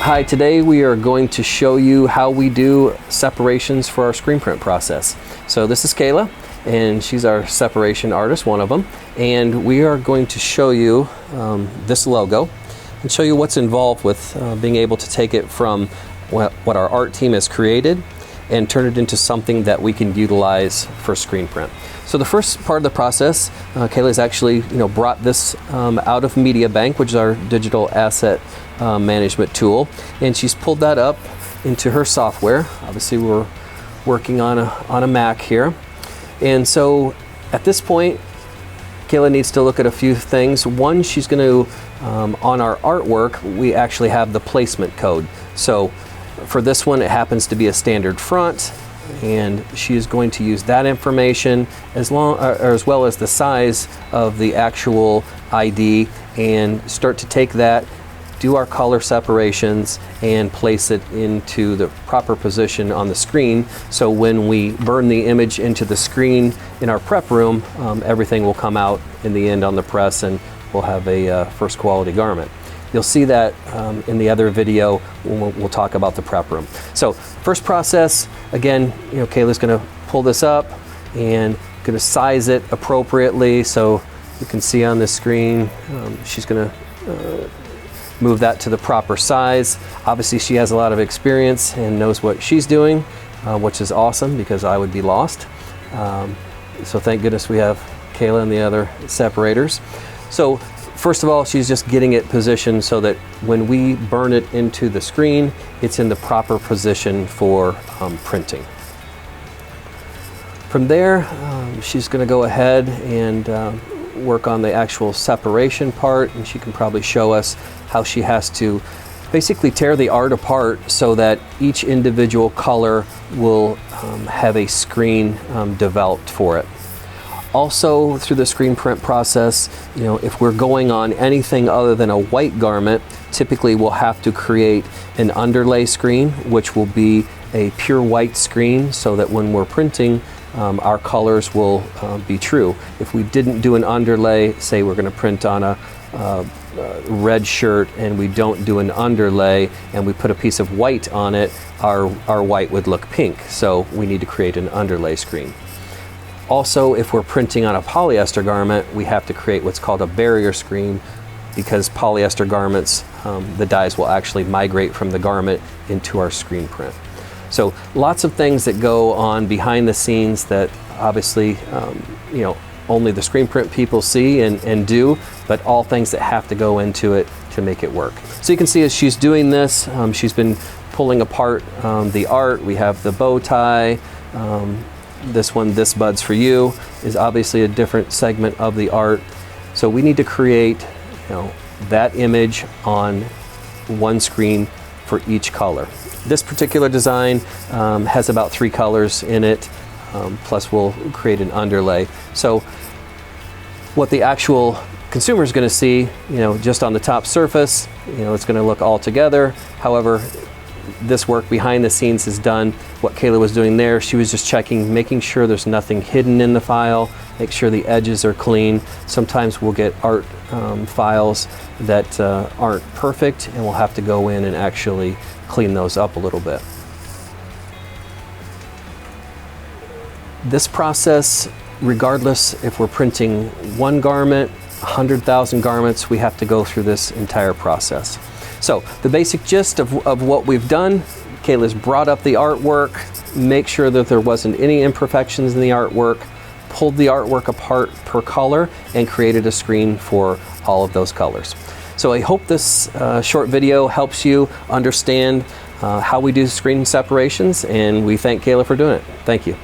Hi, today we are going to show you how we do separations for our screen print process. So this is Kayla, and she's our separation artist, one of them, and we are going to show you this logo and show you what's involved with being able to take it from what our art team has created and turn it into something that we can utilize for screen print. So the first part of the process, Kayla's actually brought this out of Media Bank, which is our digital asset management tool, and she's pulled that up into her software. Obviously we're working on a Mac here, and so at this point Kayla needs to look at a few things. One, she's going to on our artwork we actually have the placement code. So for this one it happens to be a standard front, and she is going to use that information as well as the size of the actual ID, and start to take that, do our color separations, and place it into the proper position on the screen. So when we burn the image into the screen in our prep room, everything will come out in the end on the press, and we'll have a first quality garment. You'll see that in the other video when we'll talk about the prep room. So first process, again, Kayla's going to pull this up and going to size it appropriately. So you can see on the screen, she's going to move that to the proper size. Obviously she has a lot of experience and knows what she's doing, which is awesome because I would be lost. So thank goodness we have Kayla and the other separators. So first of all, she's just getting it positioned so that when we burn it into the screen, it's in the proper position for printing. From there, she's going to go ahead and work on the actual separation part, and she can probably show us how she has to basically tear the art apart so that each individual color will have a screen developed for it. Also, through the screen print process, if we're going on anything other than a white garment, typically we'll have to create an underlay screen, which will be a pure white screen, so that when we're printing, our colors will be true. If we didn't do an underlay, say we're going to print on a red shirt and we don't do an underlay and we put a piece of white on it, our white would look pink. So we need to create an underlay screen. Also, if we're printing on a polyester garment, we have to create what's called a barrier screen, because polyester garments, the dyes will actually migrate from the garment into our screen print. So lots of things that go on behind the scenes that obviously only the screen print people see and do, but all things that have to go into it to make it work. So you can see as she's doing this, she's been pulling apart the art. We have the bow tie. This one, This Bud's For You, is obviously a different segment of the art. So we need to create that image on one screen for each color. This particular design has about 3 colors in it, plus we'll create an underlay. So what the actual consumer is going to see, just on the top surface, it's going to look all together. However, this work behind the scenes is done. What Kayla was doing there, she was just checking, making sure there's nothing hidden in the file, make sure the edges are clean. Sometimes we'll get art files that aren't perfect, and we'll have to go in and actually clean those up a little bit. This process, regardless if we're printing one garment, 100,000 garments, we have to go through this entire process. So the basic gist of what we've done, Kayla's brought up the artwork, make sure that there wasn't any imperfections in the artwork, pulled the artwork apart per color, and created a screen for all of those colors. So I hope this short video helps you understand how we do screen separations, and we thank Kayla for doing it. Thank you.